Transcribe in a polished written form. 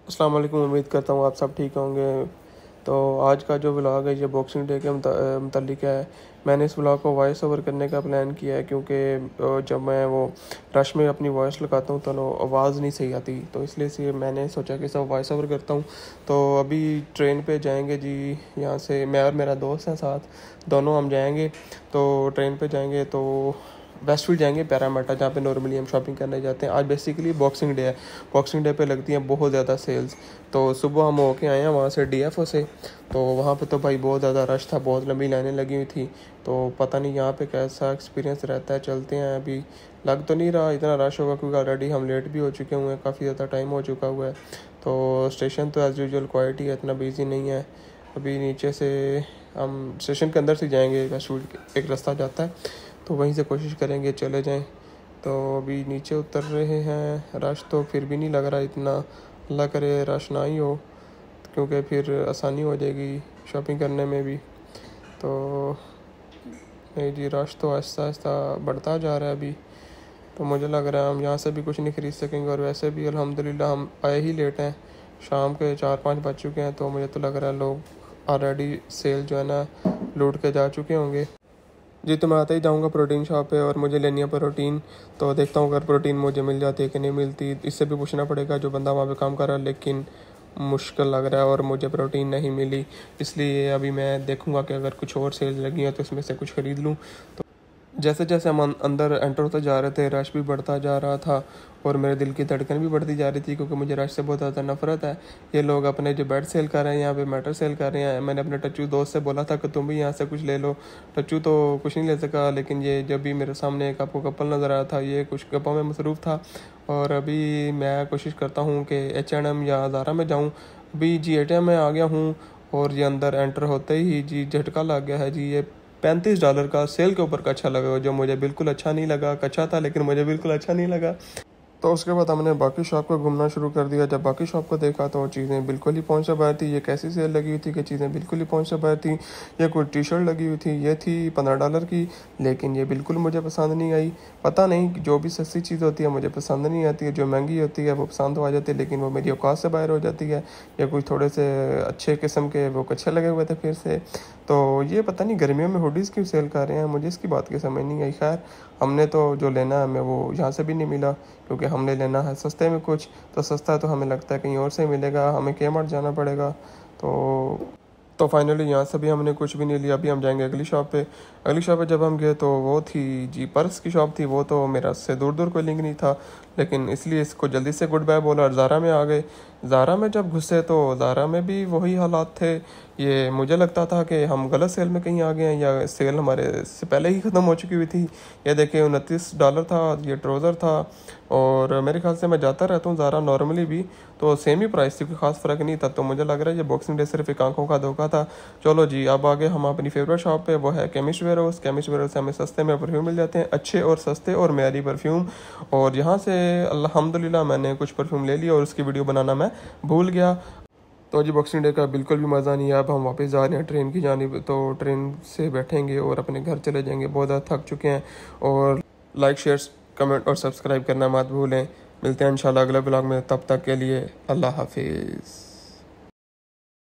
अस्सलाम वालेकुम। उम्मीद करता हूँ आप सब ठीक होंगे। तो आज का जो व्लॉग है ये बॉक्सिंग डे के मुतल्लिक है। मैंने इस व्लॉग को वॉइस ओवर करने का प्लान किया है क्योंकि जब मैं वो रश में अपनी वॉइस लगाता हूँ तो आवाज़ नहीं सही आती, तो इसलिए से मैंने सोचा कि सब वॉइस ओवर करता हूँ। तो अभी ट्रेन पे जाएंगे जी, यहाँ से मैं और मेरा दोस्त हैं साथ, दोनों हम जाएंगे। तो ट्रेन पे जाएंगे तो वेस्टफील्ड जाएंगे, पैरामीटर, जहाँ पे नॉर्मली हम शॉपिंग करने जाते हैं। आज बेसिकली बॉक्सिंग डे है। बॉक्सिंग डे पे लगती हैं बहुत ज़्यादा सेल्स। तो सुबह हम होके आए हैं वहाँ से DFO से। तो वहाँ पे तो भाई बहुत ज़्यादा रश था, बहुत लंबी लाइनें लगी हुई थी। तो पता नहीं यहाँ पे कैसा एक्सपीरियंस रहता है। चलते हैं, अभी लग तो नहीं रहा इतना रश होगा क्योंकि ऑलरेडी हम लेट भी हो चुके हुए हैं, काफ़ी ज़्यादा टाइम हो चुका हुआ है। तो स्टेशन तो एज़ यूजुअल क्वाइट ही है, इतना बिजी नहीं है। अभी नीचे से हम स्टेशन के अंदर से जाएंगे, वेस्टफील्ड एक रास्ता जाता है तो वहीं से कोशिश करेंगे चले जाएं। तो अभी नीचे उतर रहे हैं, रश तो फिर भी नहीं लग रहा इतना। अल्लाह करे रश ना ही हो क्योंकि फिर आसानी हो जाएगी शॉपिंग करने में भी। तो नहीं जी, रश तो आहिस्ता आहिस्ता बढ़ता जा रहा है अभी। तो मुझे लग रहा है हम यहाँ से भी कुछ नहीं ख़रीद सकेंगे, और वैसे भी अल्हम्दुलिल्लाह हम आए ही लेट हैं, शाम के 4-5 बज चुके हैं। तो मुझे तो लग रहा है लोग ऑलरेडी सेल जो है ना लूट के जा चुके होंगे जी। तो मैं आते ही जाऊंगा प्रोटीन शॉप पे और मुझे लेनी है प्रोटीन। तो देखता हूँ अगर प्रोटीन मुझे मिल जाती है कि नहीं मिलती। इससे भी पूछना पड़ेगा जो बंदा वहाँ पे काम कर रहा है, लेकिन मुश्किल लग रहा है और मुझे प्रोटीन नहीं मिली। इसलिए अभी मैं देखूँगा कि अगर कुछ और सेल्स लगी हैं तो इसमें से कुछ ख़रीद लूँ। तो जैसे जैसे हम अंदर एंटर होते जा रहे थे, रश भी बढ़ता जा रहा था और मेरे दिल की धड़कन भी बढ़ती जा रही थी क्योंकि मुझे रश से बहुत ज़्यादा नफरत है। ये लोग अपने जो बेड सेल कर रहे हैं, यहाँ पे मैटर सेल कर रहे हैं। मैंने अपने टच्चू दोस्त से बोला था कि तुम भी यहाँ से कुछ ले लो। टच्चू तो कुछ नहीं ले सका, लेकिन ये जब भी मेरे सामने एक आपको कपल नज़र आया था, ये कुछ गप्पों में मसरूफ़ था। और अभी मैं कोशिश करता हूँ कि H&M या ज़ारा में जाऊँ। अभी जी ATM में आ गया हूँ और ये अंदर एंटर होते ही जी झटका लग गया है जी। ये $35 का सेल के ऊपर कच्छा लगा हुआ, जो मुझे बिल्कुल अच्छा नहीं लगा। कच्छा था लेकिन मुझे बिल्कुल अच्छा नहीं लगा। तो उसके बाद हमने बाकी शॉप को घूमना शुरू कर दिया। जब बाकी शॉप को देखा तो चीज़ें बिल्कुल ही पहुंच से बाहर थी। ये कैसी सेल लगी हुई थी कि चीज़ें बिल्कुल ही पहुंच से बाहर थी। ये कोई टी-शर्ट लगी हुई थी, ये थी $15 की, लेकिन ये बिल्कुल मुझे पसंद नहीं आई। पता नहीं, जो भी सस्ती चीज़ होती है मुझे पसंद नहीं आती है, जो महंगी होती है वो पसंद तो आ जाती है लेकिन वो मेरी औकात से बाहर हो जाती है। या कोई थोड़े से अच्छे किस्म के वो अच्छे लगे हुए थे फिर से। तो ये पता नहीं गर्मियों में हुडीज़ क्यों सेल कर रहे हैं, मुझे इसकी बात की समझ नहीं आई। खैर, हमने तो जो लेना है हमें वो यहाँ से भी नहीं मिला क्योंकि हमने लेना है सस्ते में कुछ। तो सस्ता तो हमें लगता है कहीं और से मिलेगा, हमें Kmart जाना पड़ेगा। तो फाइनली यहाँ से भी हमने कुछ भी नहीं लिया। अभी हम जाएंगे अगली शॉप पे। अगली शॉप पे जब हम गए तो वो थी जी पर्स की शॉप थी। वो तो मेरा से दूर दूर कोई लिंक नहीं था, लेकिन इसलिए इसको जल्दी से गुड बाय बोला और ज़ारा में आ गए। ज़ारा में जब घुसे तो ज़ारा में भी वही हालात थे। ये मुझे लगता था कि हम गलत सेल में कहीं आ गए हैं या सेल हमारे से पहले ही ख़त्म हो चुकी हुई थी। ये देखिए $29 था, ये ट्राउज़र था। और मेरे ख्याल से मैं जाता रहता हूँ ज़ारा नॉर्मली भी, तो सेम ही प्राइस थी, कोई ख़ास फ़र्क नहीं था। तो मुझे लग रहा है ये बॉक्सिंग डे सिर्फ एक आंखों का धोखा था। चलो जी, अब आगे हम अपनी फेवरेट शॉप पे, वो है chemist warehouse. Chemist warehouse से हमें सस्ते में परफ्यूम मिल जाते हैं, अच्छे और सस्ते और मेयारी परफ्यूम। और यहाँ से अल्हम्दुलिल्लाह मैंने कुछ परफ्यूम ले लिया और उसकी वीडियो बनाना मैं भूल गया। तो जी बॉक्सिंग डे का बिल्कुल भी मज़ा नहीं है। अब हम वापस जा रहे हैं ट्रेन की जानिब। तो ट्रेन से बैठेंगे और अपने घर चले जाएंगे, बहुत ज़्यादा थक चुके हैं। और लाइक, शेयर, कमेंट और सब्सक्राइब करना मत भूलें। मिलते हैं इंशाल्लाह अगले ब्लॉग में, तब तक के लिए अल्लाह हाफिज़।